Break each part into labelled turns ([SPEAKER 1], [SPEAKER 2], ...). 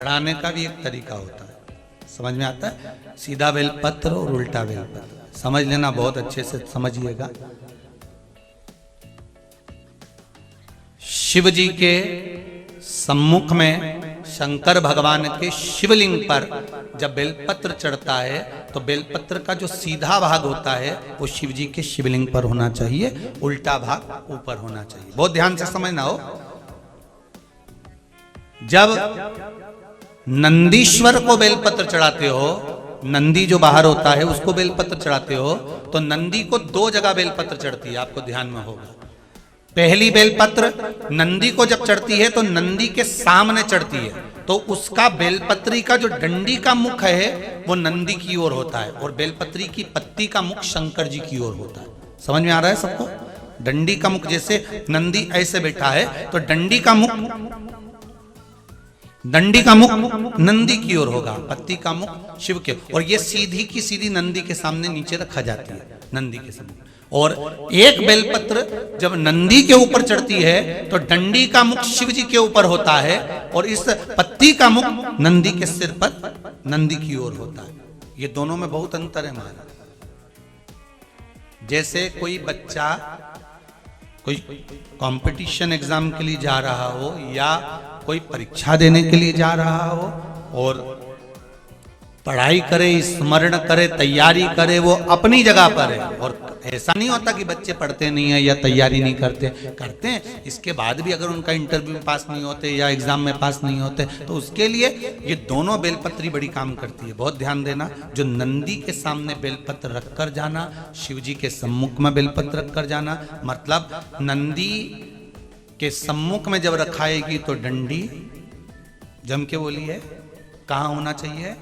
[SPEAKER 1] चढ़ाने का भी एक तरीका होता है, समझ में आता है? सीधा बेलपत्र और उल्टा बेलपत्र समझ लेना, बहुत अच्छे से समझिएगा। शिव जी के सम्मुख में शंकर भगवान के शिवलिंग पर जब बेलपत्र चढ़ता है तो बेलपत्र का जो सीधा भाग होता है वो शिव जी के शिवलिंग पर होना चाहिए, उल्टा भाग ऊपर होना चाहिए। बहुत ध्यान से समझना हो। जब नंदीश्वर को बेलपत्र चढ़ाते हो, नंदी जो बाहर होता है उसको बेलपत्र चढ़ाते हो, तो नंदी को दो जगह बेलपत्र चढ़ती है, आपको ध्यान में होगा। पहली बेलपत्र नंदी को जब चढ़ती है तो नंदी के सामने चढ़ती है, तो उसका बेलपत्री का जो डंडी का मुख है वो नंदी की ओर होता है और बेलपत्री की पत्ती का मुख शंकर जी की ओर होता है। समझ में आ रहा है सबको? डंडी का मुख, जैसे नंदी ऐसे बैठा है तो डंडी का मुख नंदी की ओर होगा, पत्ती का मुख शिव के, और ये सीधी की सीधी नंदी के सामने नीचे रखा जाती है, नंदी के सामने। और एक बेलपत्र जब नंदी के ऊपर चढ़ती है तो डंडी का मुख शिव जी के ऊपर होता है और इस पत्ती का मुख नंदी के सिर पर नंदी की ओर होता है। ये दोनों में बहुत अंतर है महाराज। जैसे कोई बच्चा कोई कंपटीशन एग्जाम के लिए जा रहा हो या कोई परीक्षा देने के लिए जा रहा हो और पढ़ाई करे, स्मरण करे, तैयारी करे, वो अपनी जगह पर है। और ऐसा नहीं होता कि बच्चे पढ़ते नहीं है या तैयारी नहीं करते हैं। इसके बाद भी अगर उनका इंटरव्यू में पास नहीं होते या एग्जाम में पास नहीं होते तो उसके लिए ये दोनों बेलपत्री बड़ी काम करती है। बहुत ध्यान देना, जो नंदी के सामने बेलपत्र रखकर जाना, शिव जी के सम्मुख में बेलपत्र रखकर जाना, मतलब नंदी के सम्मुख में जब रखाएगी तो डंडी जम के बोली है कहाँ होना चाहिए?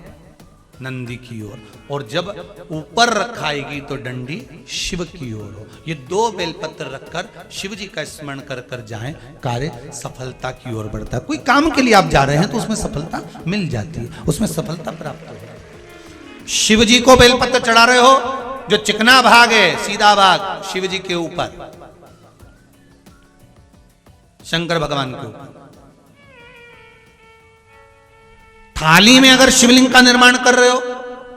[SPEAKER 1] नंदी की ओर, और जब ऊपर रखाएगी तो डंडी शिव की ओर हो। ये दो बेलपत्र रखकर शिव जी का स्मरण कर कर जाएं, कार्य सफलता की ओर बढ़ता है। कोई काम के लिए आप जा रहे हैं तो उसमें सफलता मिल जाती है, उसमें सफलता प्राप्त हो। शिव जी को बेलपत्र चढ़ा रहे हो, जो चिकना भाग है, सीधा भाग शिव जी के ऊपर, शंकर भगवान के ऊपर। थाली में अगर शिवलिंग का निर्माण कर रहे हो,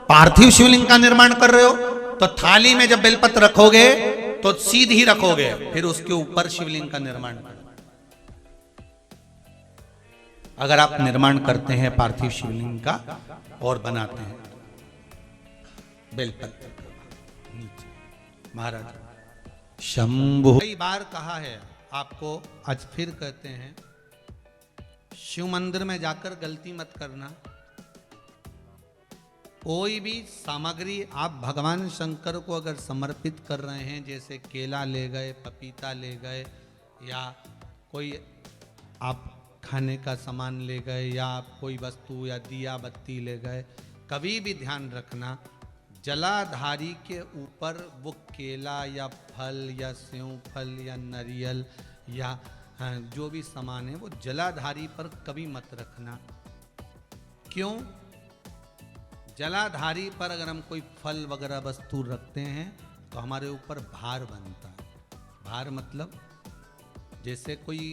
[SPEAKER 1] पार्थिव शिवलिंग का निर्माण कर रहे हो, तो थाली में जब बेलपत्र रखोगे तो सीधी रखोगे, फिर उसके ऊपर शिवलिंग का निर्माण करो। अगर आप निर्माण करते हैं पार्थिव शिवलिंग का और बनाते हैं बेलपत्र नीचे, महाराज शंभु कई बार कहा है आपको, आज फिर कहते हैं, शिव मंदिर में जाकर गलती मत करना। कोई भी सामग्री आप भगवान शंकर को अगर समर्पित कर रहे हैं, जैसे केला ले गए, पपीता ले गए, या कोई आप खाने का सामान ले गए, या आप कोई वस्तु या दिया बत्ती ले गए, कभी भी ध्यान रखना जलाधारी के ऊपर वो केला या फल या सेव फल या नारियल या जो भी सामान है वो जलाधारी पर कभी मत रखना। क्यों? जलाधारी पर अगर हम कोई फल वगैरह वस्तु रखते हैं तो हमारे ऊपर भार बनता है। भार मतलब जैसे कोई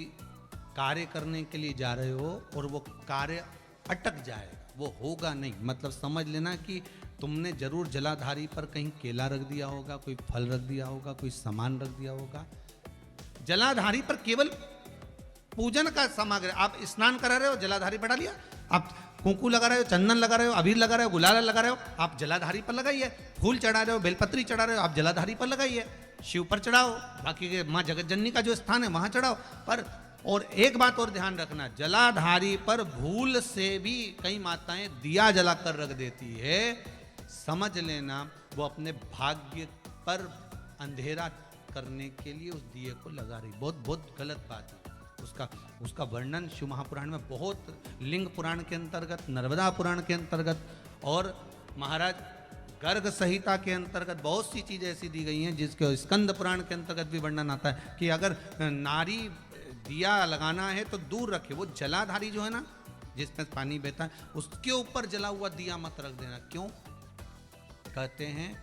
[SPEAKER 1] कार्य करने के लिए जा रहे हो और वो कार्य अटक जाएगा, वो होगा नहीं, मतलब समझ लेना कि तुमने जरूर जलाधारी पर कहीं केला रख दिया होगा, कोई फल रख दिया होगा, कोई सामान रख दिया होगा। जलाधारी पर केवल पूजन का सामग्री, आप स्नान करा रहे हो, जलाधारी पर डालिए, आप कुंकू लगा रहे हो, चंदन लगा रहे हो, अबीर लगा रहे हो, गुलाल लगा रहे हो, आप जलाधारी पर लगाइए। फूल चढ़ा रहे हो, बेलपत्री चढ़ा रहे हो, आप जलाधारी पर लगाइए, शिव पर चढ़ाओ, बाकी के माँ जगतजननी का जो स्थान है वहां चढ़ाओ। पर और एक बात और ध्यान रखना, जलाधारी पर भूल से भी कई माताएं दिया जलाकर रख देती है, समझ लेना वो अपने भाग्य पर अंधेरा करने के लिए उस दिए को लगा रही। बहुत बहुत गलत बात है। उसका वर्णन शिव महापुराण में बहुत, लिंग पुराण के अंतर्गत, नर्मदा पुराण के अंतर्गत और महाराज गर्ग संहिता के अंतर्गत बहुत सी चीजें ऐसी दी गई हैं, जिसके स्कंद पुराण के अंतर्गत भी वर्णन आता है कि अगर नारी दिया लगाना है तो दूर रखे। वो जलाधारी जो है ना, जिसमें पानी बहता है, उसके ऊपर जला हुआ दिया मत रख देना। क्यों? कहते हैं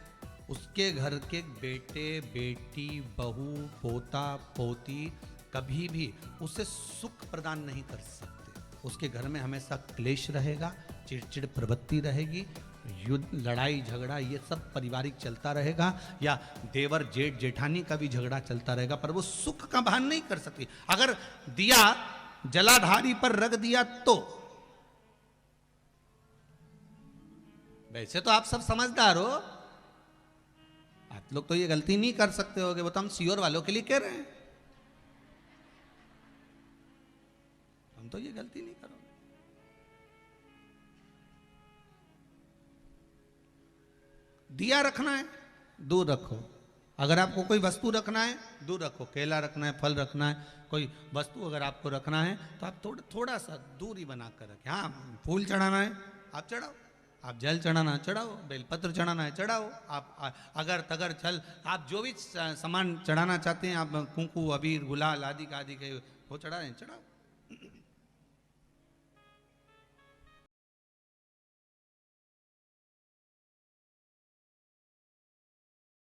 [SPEAKER 1] उसके घर के बेटे बेटी, बहू, पोता पोती कभी भी उसे सुख प्रदान नहीं कर सकते। उसके घर में हमेशा क्लेश रहेगा, चिड़चिड़ प्रवृत्ति रहेगी, युद्ध लड़ाई झगड़ा ये सब पारिवारिक चलता रहेगा, या देवर जेठ जेठानी का भी झगड़ा चलता रहेगा, पर वो सुख का भान नहीं कर सकती। अगर दिया जलाधारी पर रख दिया तो, वैसे तो आप सब समझदार हो, आप लोग तो ये गलती नहीं कर सकते होगे, वो तो हम सियोर वालों के लिए कह रहे हैं, हम तो ये गलती नहीं करोगे। दिया रखना है दूर रखो, अगर आपको कोई वस्तु रखना है दूर रखो, केला रखना है, फल रखना है, कोई वस्तु अगर आपको रखना है तो आप थोड़ा सा दूरी बनाकर रखें। हाँ, फूल चढ़ाना है आप चढ़ाओ, आप जल चढ़ाना है चढ़ाओ, बेलपत्र चढ़ाना है चढ़ाओ, आप अगर तगर छल आप जो भी सामान चढ़ाना चाहते हैं, आप कुंकू अबीर गुलाल आदि के वो चढ़ा रहे हैं चढ़ाओ।